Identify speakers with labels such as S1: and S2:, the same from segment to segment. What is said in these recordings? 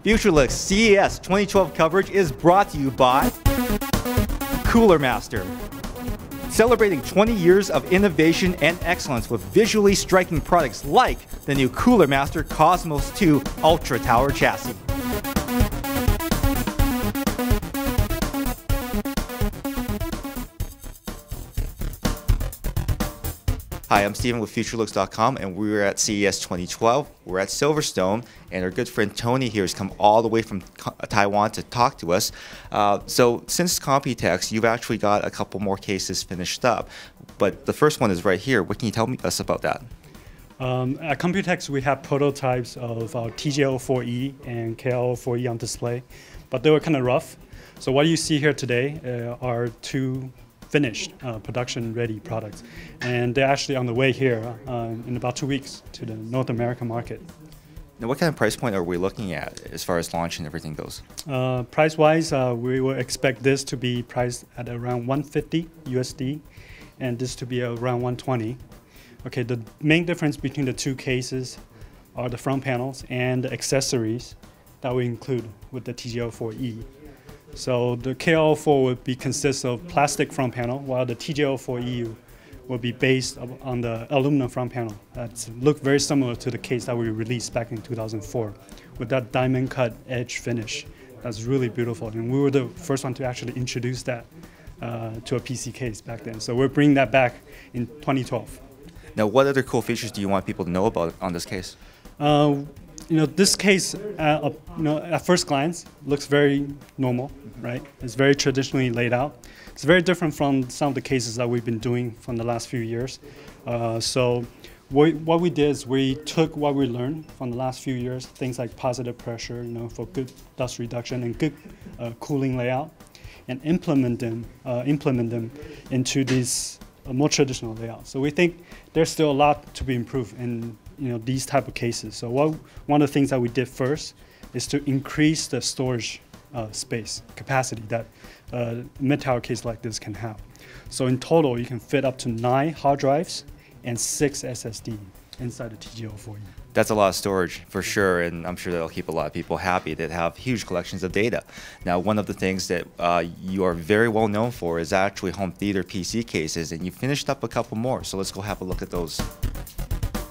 S1: FutureLux CES 2012 coverage is brought to you by Cooler Master. Celebrating 20 years of innovation and excellence with visually striking products like the new Cooler Master Cosmos 2 Ultra Tower chassis. Hi, I'm Steven with FutureLux.com, and we're at CES 2012. We're at Silverstone, and our good friend Tony here has come all the way from Taiwan to talk to us. So since Computex, you've actually got a couple more cases finished up, but the first one is right here. What can you tell us about that?
S2: At Computex, we have prototypes of our TJ04E and KL04E on display, but they were kind of rough. So what you see here today are two finished production-ready products, and they're actually on the way here in about 2 weeks to the North American market.
S1: Now, what kind of price point are we looking at as far as launch and everything goes?
S2: Price-wise, we will expect this to be priced at around $150 USD, and this to be around $120. Okay, the main difference between the two cases are the front panels and the accessories that we include with the TJ04E. So the KL04 would consist of plastic front panel, while the TJ04E will be based on the aluminum front panel. That's look very similar to the case that we released back in 2004 with that diamond cut edge finish. That's really beautiful, and we were the first one to actually introduce that to a PC case back then. So we're bringing that back in 2012.
S1: Now, what other cool features do you want people to know about on this case?
S2: This case, at first glance, looks very normal, right? It's very traditionally laid out. It's very different from some of the cases that we've been doing from the last few years. So what we did is we took what we learned from the last few years, things like positive pressure, for good dust reduction and good cooling layout, and implement them into these more traditional layouts. So we think there's still a lot to be improved in these type of cases. So one of the things that we did first is to increase the storage space capacity that a mid-tower case like this can have. So in total, you can fit up to 9 hard drives and 6 SSD inside the TJ04E.
S1: That's a lot of storage for sure, and I'm sure that'll keep a lot of people happy that have huge collections of data. Now, one of the things that you are very well known for is actually home theater PC cases, and you finished up a couple more, so let's go have a look at those.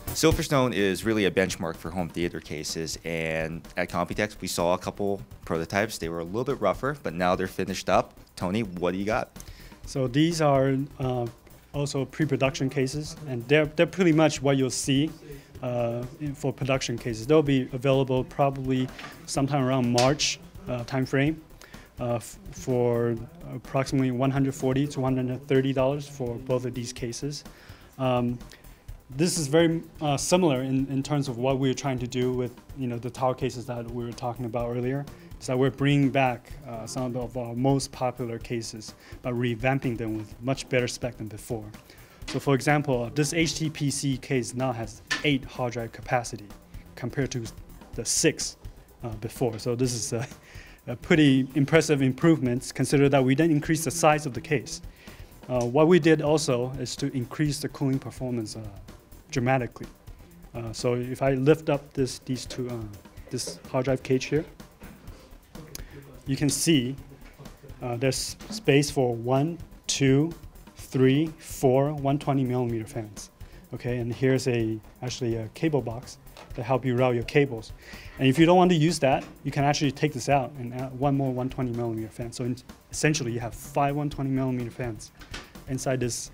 S1: Silverstone is really a benchmark for home theater cases, and at Computex we saw a couple prototypes. They were a little bit rougher, but now they're finished up. Tony, what do you got?
S2: So these are also pre-production cases, and they're pretty much what you'll see for production cases. They'll be available probably sometime around March timeframe for approximately $140 to $130 for both of these cases. This is very similar in terms of what we're trying to do with the tower cases that we were talking about earlier. So we're bringing back some of our most popular cases by revamping them with much better spec than before. So for example, this HTPC case now has 8 hard drive capacity compared to the 6 before. So this is a pretty impressive improvements, consider that we didn't increase the size of the case. What we did also is to increase the cooling performance dramatically. So if I lift up this hard drive cage here, you can see there's space for 1, 2, 3, 4 120 millimeter fans. Okay, and here's actually a cable box to help you route your cables. And if you don't want to use that, you can actually take this out and add one more 120 millimeter fan. So essentially, you have 5 120 millimeter fans inside this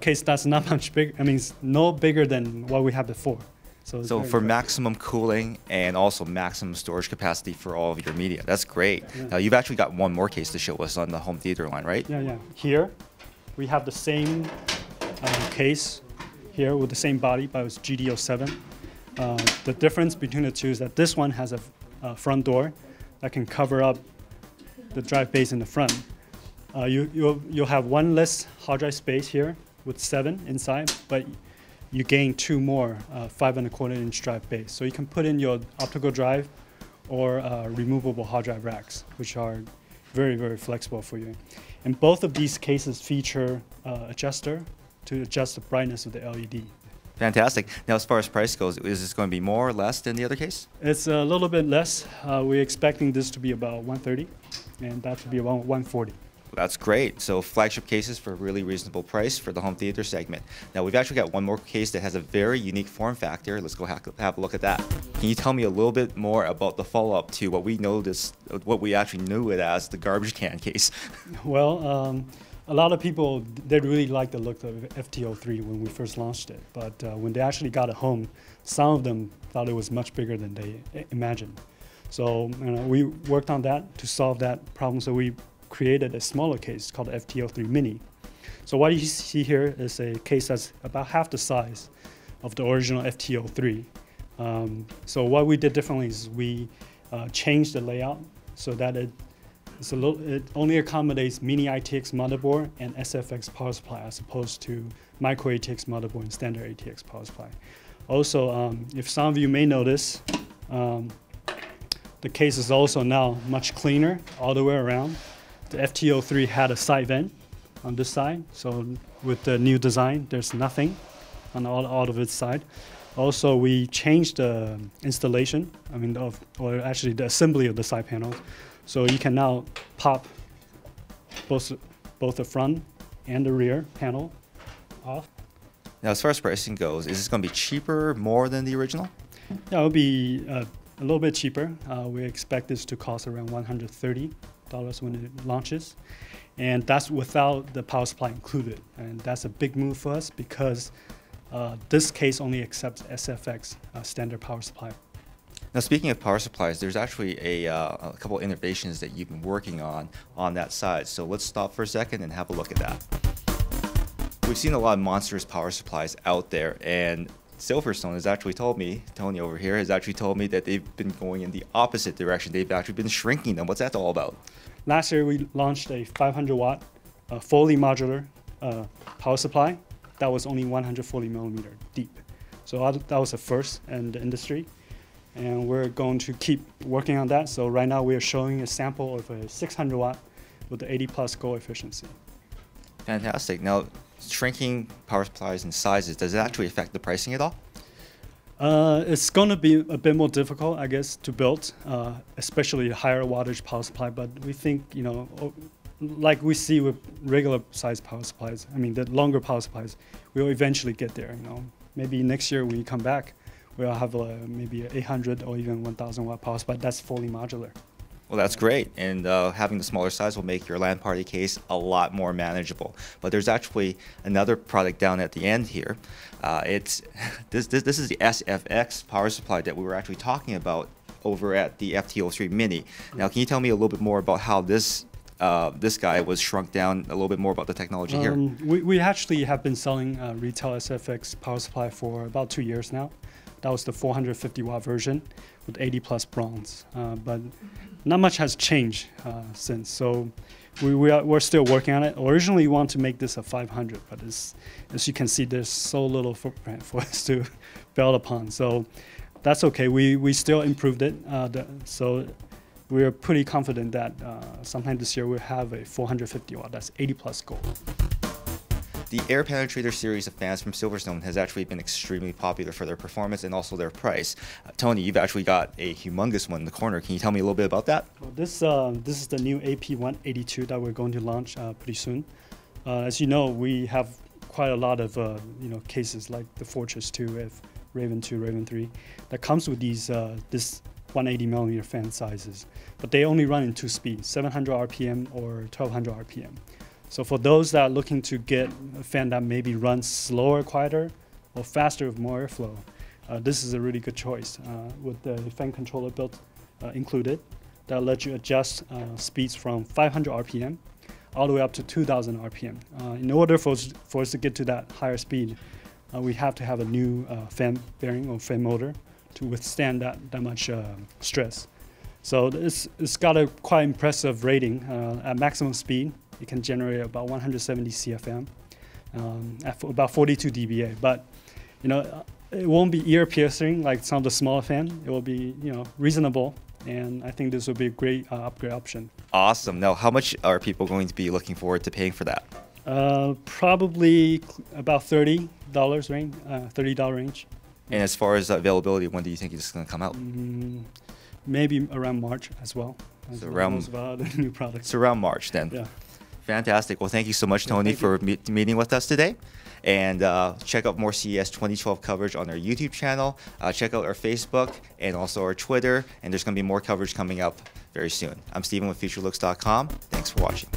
S2: case that's not much big. I mean, it's no bigger than what we had before. So for
S1: maximum cooling and also maximum storage capacity for all of your media. That's great. Yeah. Now, you've actually got one more case to show us on the home theater line, right?
S2: Yeah. Here, we have the same case here with the same body, but it's GD07. The difference between the two is that this one has a front door that can cover up the drive base in the front. You'll have one less hard drive space here with 7 inside, but you gain 2 more 5¼ inch drive base. So you can put in your optical drive or removable hard drive racks, which are very, very flexible for you. And both of these cases feature adjuster to adjust the brightness of the LED.
S1: Fantastic. Now, as far as price goes, is this going to be more or less than the other case?
S2: It's a little bit less. We're expecting this to be about 130, and that to be about 140.
S1: That's great. So flagship cases for a really reasonable price for the home theater segment. Now, we've actually got one more case that has a very unique form factor. Let's go have a look at that. Can you tell me a little bit more about the follow-up to what we actually knew it as, the garbage can case?
S2: Well, a lot of people, they really liked the look of FT03 when we first launched it. But when they actually got it home, some of them thought it was much bigger than they imagined. So we worked on that to solve that problem. So we created a smaller case called FT03 Mini. So what you see here is a case that's about half the size of the original FT03. So what we did differently is we changed the layout so that it only accommodates mini ITX motherboard and SFX power supply as opposed to micro ATX motherboard and standard ATX power supply. Also, if some of you may notice, the case is also now much cleaner all the way around. The FT03 had a side vent on this side, so with the new design, there's nothing on all of its side. Also, we changed the installation, or actually the assembly of the side panels, so you can now pop both the front and the rear panel off.
S1: Now, as far as pricing goes, is this going to be cheaper, more than the original?
S2: Yeah, it'll be a little bit cheaper. We expect this to cost around $130 when it launches, and that's without the power supply included. And that's a big move for us because this case only accepts SFX standard power supply.
S1: Now, speaking of power supplies, there's actually a couple innovations that you've been working on that side. So let's stop for a second and have a look at that. We've seen a lot of monstrous power supplies out there, and Silverstone has actually told me, Tony over here has actually told me that they've been going in the opposite direction. They've actually been shrinking them. What's that all about?
S2: Last year, we launched a 500-watt fully modular power supply that was only 140 millimeter deep. So that was the first in the industry. And we're going to keep working on that. So right now, we are showing a sample of a 600-watt with the 80-plus go efficiency.
S1: Fantastic. Now, shrinking power supplies in sizes, does it actually affect the pricing at all?
S2: It's going to be a bit more difficult, I guess, to build, especially higher wattage power supply. But we think, like we see with regular size power supplies, the longer power supplies, we'll eventually get there. Maybe next year when you come back, we'll have maybe an 800 or even 1,000 watt power supply that's fully modular.
S1: Well, that's great, and having the smaller size will make your LAN party case a lot more manageable. But there's actually another product down at the end here. This is the SFX power supply that we were actually talking about over at the FT03 Mini. Now, can you tell me a little bit more about how this guy was shrunk down, a little bit more about the technology here?
S2: We actually have been selling retail SFX power supply for about 2 years now. That was the 450 watt version with 80 plus bronze, but not much has changed since. So we're still working on it. Originally, we want to make this a 500, but as you can see, there's so little footprint for us to build upon. So that's okay. We still improved it. So we're pretty confident that sometime this year we'll have a 450 watt. That's 80 plus gold.
S1: The Air Penetrator series of fans from Silverstone has actually been extremely popular for their performance and also their price. Tony, you've actually got a humongous one in the corner. Can you tell me a little bit about that?
S2: Well, this is the new AP182 that we're going to launch pretty soon. As you know, we have quite a lot of cases like the Fortress 2, Raven 2, Raven 3 that comes with these this 180 millimeter fan sizes, but they only run in 2 speeds, 700 RPM or 1200 RPM. So for those that are looking to get a fan that maybe runs slower, quieter, or faster with more airflow, this is a really good choice with the fan controller built included. That lets you adjust speeds from 500 RPM all the way up to 2000 RPM. In order for us to get to that higher speed, we have to have a new fan bearing or fan motor to withstand that much stress. So it's got a quite impressive rating at maximum speed. It can generate about 170 CFM at about 42 dBA. But it won't be ear piercing like some of the smaller fan. It will be reasonable, and I think this will be a great upgrade option.
S1: Awesome. Now, how much are people going to be looking forward to paying for that?
S2: Probably about $30 range, $30 range.
S1: And as far as availability, when do you think it's going to come out?
S2: Maybe around March as well. As
S1: So
S2: well,
S1: around-
S2: most of our other new products.
S1: It's around March then.
S2: Yeah.
S1: Fantastic. Well, thank you so much, Tony,
S2: thank you.
S1: for meeting with us today. And check out more CES 2012 coverage on our YouTube channel. Check out our Facebook and also our Twitter. And there's going to be more coverage coming up very soon. I'm Steven with FutureLooks.com. Thanks for watching.